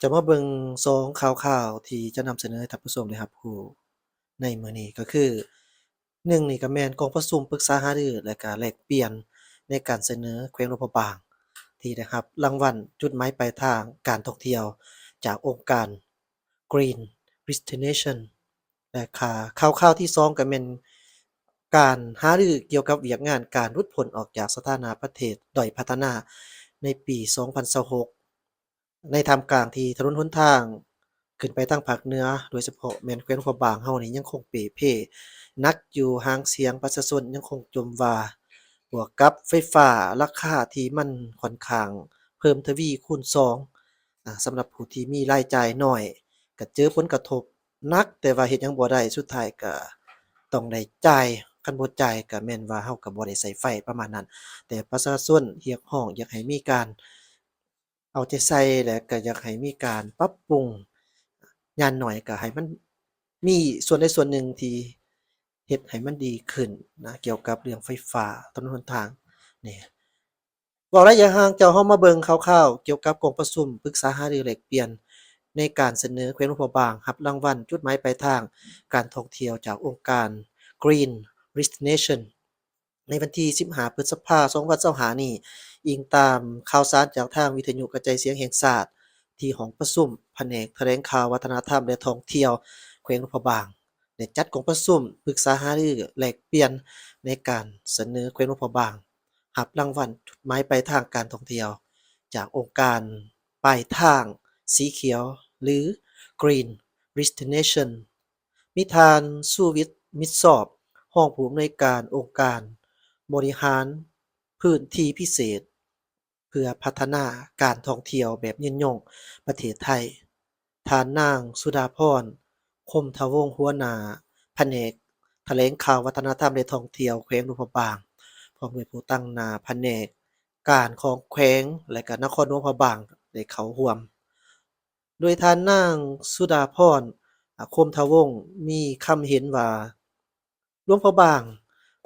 จะมาเบิ่ง2ข่าวๆที่จะนำเสนอให้ท่านผู้ชมได้รับรู้ในมื้อนี้ก็คือ1นี่ก็แม่นกองประชุมปรึกษาหารือและก็แลกเปลี่ยนในการเสนอแขวงหลวงพระบางที่ได้รับรางวัลจุดหมายปลายทางการท่องเที่ยวจากองค์การ Green Destination และข่าวที่2ก็แม่นการหารือเกี่ยวกับเวียกงานการหลุดพ้นออกจากสถานะประเทศด้อยพัฒนาในปี2026 ในท่ามกลางที่ถนนหนทางขึ้นไปทางภาคเหนือโดยเฉพาะแม่นแขวงหลวงพระบางเฮานี่ยังคงเป๋เป้หนักอยู่หางเสียงประชาชนยังคงจมว่าบวกกับไฟฟ้าราคาที่มันค่อนข้างเพิ่มทวีคูณ2สำหรับผู้ที่มีรายจ่ายน้อยก็เจอผลกระทบหนักแต่ว่าเฮ็ดหยังบ่ได้สุดท้ายก็ต้องได้จ่ายคันบ่จ่ายก็แม่นว่าเฮาก็บ่ได้ใช้ไฟประมาณนั้นแต่ประชาชนเรียกร้องอยากให้มีการ เอาใจใส่และก็อยากให้มีการปรับปรุงอย่างน้อยก็ให้มันมีส่วนใดส่วนหนึ่งที่เฮ็ดให้มันดีขึ้นนะเกี่ยวกับเรื่องไฟฟ้าถนนหนทางนี่เว้าระยะห่างเจ้าเรามาเบิ่งคร่าวๆเกี่ยวกับกองประชุมปรึกษาหารือแลกเปลี่ยนในการเสนอแขวงหลวงพระบางรับรางวัลจุดหมายปลายทางการท่องเที่ยวจากองค์การ Green Destination ในวันที่15พฤษภาคม2025นี้อิงตามข่าวสารจากทางวิทยุกระจายเสียงแห่งชาติที่ห้องประชุมแผนกแถลงข่าววัฒนธรรมและท่องเที่ยวแขวงหลวงพระบางได้จัดกองประชุมปรึกษาหารือแลกเปลี่ยนในการเสนอแขวงหลวงพระบางรับรางวัลจุดหมายปลายทางการท่องเที่ยวจากองค์การปลายทางสีเขียวหรือ Green Destination มีท่านสุวิทย์มิตรสอบรองผู้อำนวยการองค์การบริหารพื้นที่พิเศษเพื่อพัฒนาการท่องเที่ยวแบบยืนยงประเทศไทยท่านนางสุดาภรณ์คมทวงศ์หัวหน้าแผนกแถลงข่าววัฒนธรรมและท่องเที่ยวแขวงหลวงพระบางพร้อมด้วยผู้ตั้งหน้าแผนกการของแขวงและก็นครหลวงพระบางได้เข้าร่วมโดยท่านนางสุดาภรณ์คมทวงศ์มีคำเห็นว่า หลวงพระบาง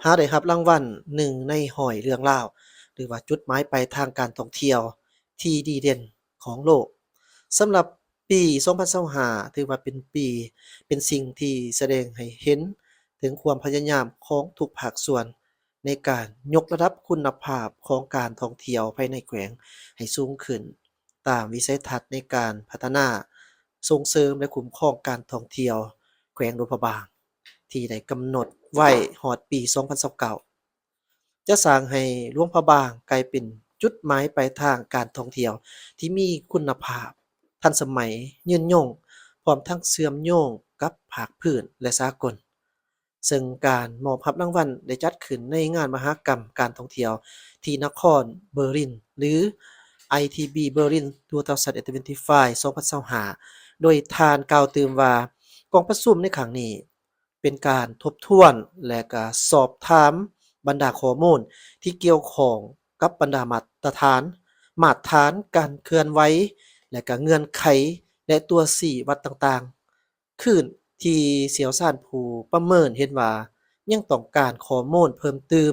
หาได้รับรางวัล1ในร้อยเรื่องราวหรือว่าจุดหมายปลายทางการท่องเที่ยวที่ดีเด่นของโลกสำหรับปี2025ถือว่าเป็นสิ่งที่แสดงให้เห็นถึงความพยายามของทุกภาคส่วนในการยกระดับคุณภาพของการท่องเที่ยวภายในแขวงให้สูงขึ้นตามวิสัยทัศน์ในการพัฒนาส่งเสริมและคุ้มครองการท่องเที่ยวแขวงหลวงพระบาง ที่ได้กำหนดไว้ฮอดปี2029จะสร้างให้หลวงพระบางกลายเป็นจุดหมายปลายทางการท่องเที่ยวที่มีคุณภาพทันสมัยยืนยงพร้อมทั้งเชื่อมโยงกับภาคพื้นและสากลซึ่งการมอบรับรางวัลได้จัดขึ้นในงานมหกรรมการท่องเที่ยวที่นครเบอร์ลินหรือ ITB Berlin 2025 2025โดยท่านกล่าวเติมว่ากองประชุมในครั้งนี้ เป็นการทบทวนและก็สอบถามบรรดาข้อมูลที่เกี่ยวข้องกับบรรดามาตรฐานการเคลื่อนไหวและก็เงื่อนไขและตัวชี้วัดต่างๆขึ้นที่เชี่ยวชาญผู้ประเมินเห็นว่ายังต้องการข้อมูลเพิ่มเติม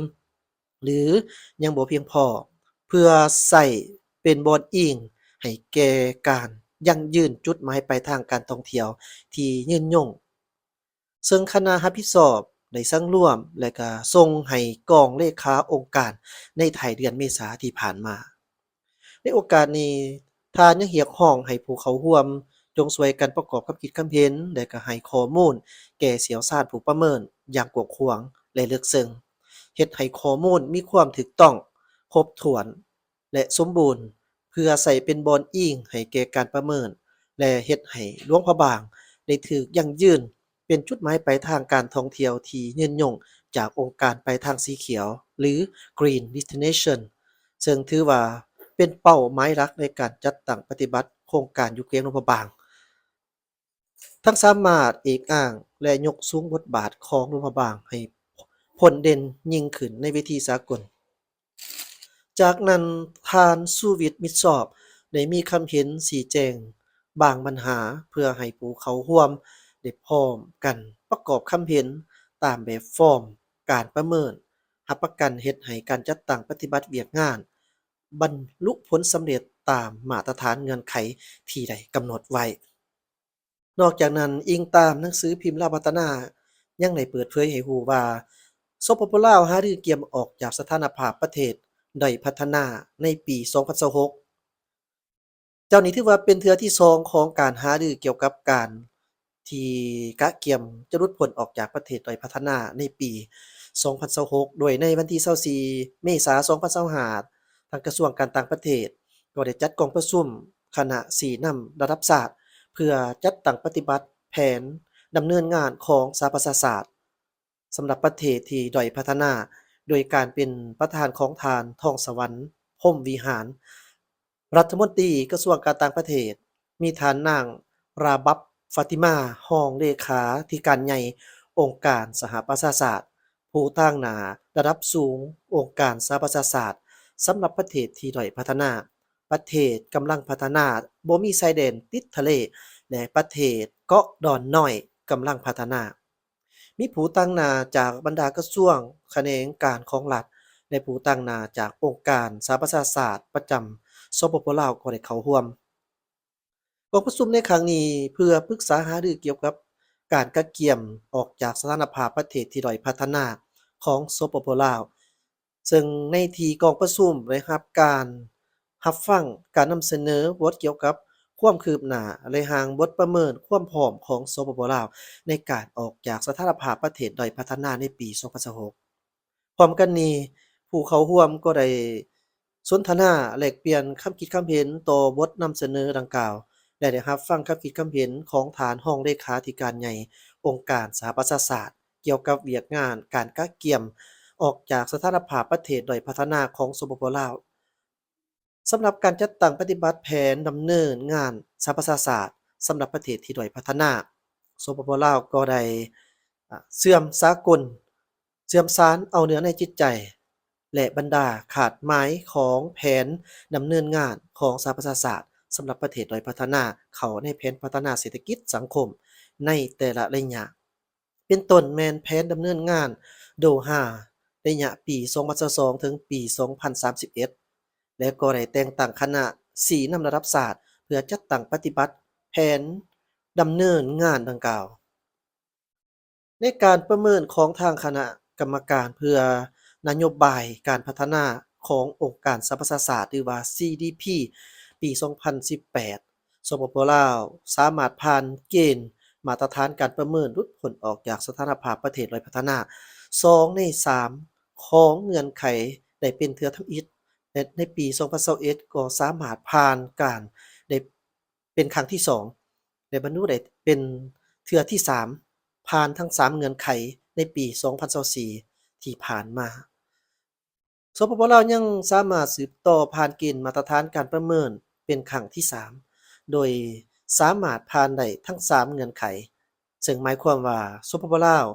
หรือยังบ่เพียงพอเพื่อใช้เป็นบอนอิงให้แก่การยั่งยืนจุดหมายปลายทางการท่องเที่ยวที่ยืนยง ซึ่งคณะรับผิดชอบได้สั่งร่วมและก็ส่งให้กองเลขาองค์การในไท้ายเดือนเมษาที่ผ่านมาในโอกาสนี้ท่านยังเรียกร้องให้ผู้เข้าร่วมจงช่วยกันประกอบความคิดความเห็นและก็ให้ข้อมูลแก่เชี่ยวชาญผู้ประเมินอย่างกว้างขวางและลึกซึ้งเฮ็ดให้ข้อมูลมีความถูกต้องครบถ้วนและสมบูรณ์เพื่อใช้เป็นบอนอิงให้แก่การประเมินและเฮ็ดให้หลวงพระบางได้ถูกยั่งยืน เป็นจุดหมายปลายทางการท่องเที่ยวที่ยืนยงจากองค์การปลายทางสีเขียวหรือ Green Destination ซึ่งถือว่าเป็นเป้าหมายหลักในการจัดตั้งปฏิบัติโครงการอยู่เขตหลวงพระบางทั้งสามารถเอกอ้างและยกสูงบทบาทของหลวงพระบางให้พ้นเด่นยิ่งขึ้นในเวทีสากล จากนั้นท่านสุวิทย์มิตรชอบได้มีคำเห็นชี้แจงบางปัญหาเพื่อให้ผู้เข้าร่วมได้พร้อมกันประกอบคำเห็นตามแบบฟอร์มการประเมินรับประกันเฮ็ดให้การจัดตั้งปฏิบัติเวียกงานบรรลุผลสำเร็จ ตามมาตรฐานเงื่อนไขที่ได้กำหนดไว้ นอกจากนั้นอิงตามหนังสือพิมพ์ลาวพัฒนายังได้เปิดเผยให้รู้ว่าสปปลาวหารือเตรียมออกจากสถานภาพประเทศด้อยพัฒนาในปี2026เจ้านี้ถือว่าเป็นเทื่อที่2ของการหารือเกี่ยวกับการที่กะเกี่ยมจะหลุดพ้นออกจากประเทศด้อยพัฒนาในปี2026โดยในวันที่24เมษายน2025ทางกระทรวงการต่างประเทศก็ได้จัดกองประชุมคณะสีนำระดับชาติ เพื่อจัดตั้งปฏิบัติแผนดำเนินงานของสหประชาชาติสำหรับประเทศที่ด้อยพัฒนาโดยการเป็นประธานของทานทองสวรรค์พรหมวิหารรัฐมนตรีกระทรวงการต่างประเทศมีทานนางราบับฟาติมารองเลขาธิการใหญ่องค์การสหประชาชาติผู้ตั้งหน้าระดับสูงองค์การสหประชาชาติสำหรับประเทศที่ด้อยพัฒนา ประเทศกำลังพัฒนาบ่มีชายแดนติดทะเลและประเทศเกาะดอนน้อยกำลังพัฒนามีผู้ตั้งหน้าจากบรรดากระทรวงแขนงการของรัฐและผู้ตั้งหน้าจากองค์การสหประชาชาติประจำสปปลาวก็ได้เข้าร่วมองค์ประชุมในครั้งนี้เพื่อปรึกษาหารือเกี่ยวกับการกะเกี่ยมออกจากสถานภาพประเทศที่ด้อยพัฒนาของสปปลาว ซึ่งในที่กองประชุมได้รับการรับฟังการนำเสนอบทเกี่ยวกับความคืบหน้าและหางบทประเมินความพร้อมของสปปลาวในการออกจากสถานภาพประเทศด้อยพัฒนาในปี2026พร้อมกันนี้ผู้เข้าร่วมก็ได้สนทนาแลกเปลี่ยนความคิดความเห็นต่อบทนำเสนอดังกล่าวและได้รับฟังความคิดความเห็นของฐานห้องเลขาธิการใหญ่องค์การสหประชาชาติเกี่ยวกับเวียกงานการกะเกี่ยม ออกจากสถานภาพประเทศด้อยพัฒนาของสปปลาวสำหรับการจัดตั้งปฏิบัติแผนดำเนินงานสหประชาชาติสำหรับประเทศที่ด้อยพัฒนาสปปลาวก็ได้เสื่อมสากลเสื่อมสารเอาเหนือในจิตใจและบรรดาขาดหมายของแผนดำเนินงานของสหประชาชาติสำหรับประเทศด้อยพัฒนาเข้าในแผนพัฒนาเศรษฐกิจสังคมในแต่ละระยะเป็นต้นแม่นแผนดำเนินงานโดฮา ระยะปี2022ถึงปี2031และก็ได้แต่งตั้งคณะสีนำระดับศาสตร์เพื่อจัดตั้งปฏิบัติแผนดำเนินงานดังกล่าวในการประเมินของทางคณะกรรมการเพื่อนโยบายการพัฒนาขององค์การสหประชาชาติหรือว่า CDP ปี2018สปปลาวสามารถผ่านเกณฑ์มาตรฐานการประเมินหลุดพ้นออกจากสถานภาพประเทศด้อยพัฒนา2ใน3ของเงื่อนไขได้เป็นเทื่อทำอิฐและในปี2021ก็สามารถผ่านการได้เป็นครั้งที่2และบรรลุได้เป็นเทื่อที่3ผ่านทั้ง3เงื่อนไขในปี2024ที่ผ่านมาสปปลาวยังสามารถสืบต่อผ่านเกณฑ์มาตรฐานการประเมินเป็นครั้งที่3โดยสามารถผ่านได้ทั้ง3เงื่อนไขซึ่งหมายความว่าสปปลาว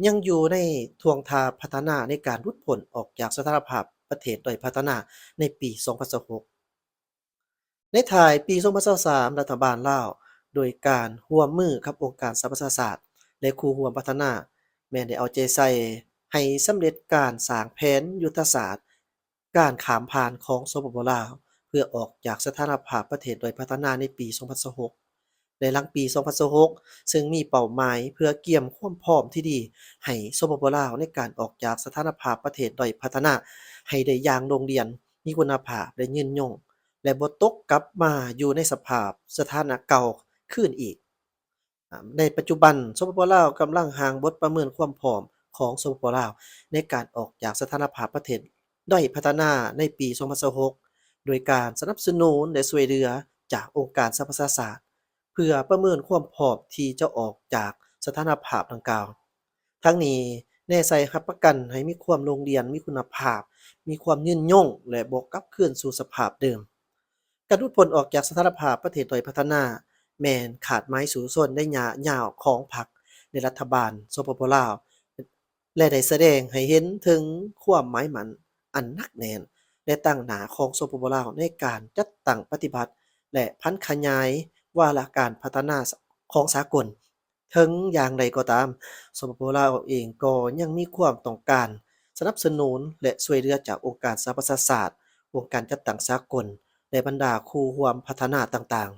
ยังอยู่ในทวงทาพัฒนาในการหลุดพ้นออกจากสถานภาพประเทศด้อยพัฒนาในปี2026ในท้ายปี2023รัฐบาลลาวโดยการร่วมมือกับองค์การสหประชาชาติและคู่ร่วมพัฒนาแม้นได้เอาใจใส่ให้สำเร็จการสร้างแผนยุทธศาสตร์การข้ามผ่านของสปปลาวเพื่อออกจากสถานภาพประเทศด้อยพัฒนาในปี2026 ในหลังปี2026ซึ่งมีเป้าหมายเพื่อเกี่ยมความพร้อมที่ดีให้สปปลาวในการออกจากสถานภาพประเทศด้อยพัฒนาให้ได้อย่างโรงเรียนมีคุณภาพและยืนยงและบ่ตกกลับมาอยู่ในสภาพสถานะเก่าคืนอีกในปัจจุบันสปปลาวกำลังหางบทประเมินความพร้อมของสปปลาวในการออกจากสถานภาพประเทศด้อยพัฒนาในปี2026โดยการสนับสนุนและช่วยเหลือจากองค์การสหประชาชาติ เพื่อประเมินความพร้อมที่จะออกจากสถานภาพดังกล่าว ทั้งนี้แน่ใจรับประกันให้มีความโรงเรียนมีคุณภาพ มีความยืนยงและบ่กลับคืนสู่สภาพเดิม การหลุดพ้นออกจากสถานภาพประเทศด้อยพัฒนาแม่นขาดไม้สู่ส้นในระยะยาวของพรรคในรัฐบาลสปปลาวและได้แสดงให้เห็นถึงความหมายมั่นอันหนักแน่นและตั้งหน้าของสปปลาวในการจัดตั้งปฏิบัติและพันขยายวาระการพัฒนาของสากลถึงอย่างใดก็ตามสปปลาวเองก็ยังมีความต้องการสนับสนุนและช่วยเหลือจากองค์การสหประชาชาติองค์การจัดตั้งสากล และบรรดาคู่ร่วมพัฒนาต่าง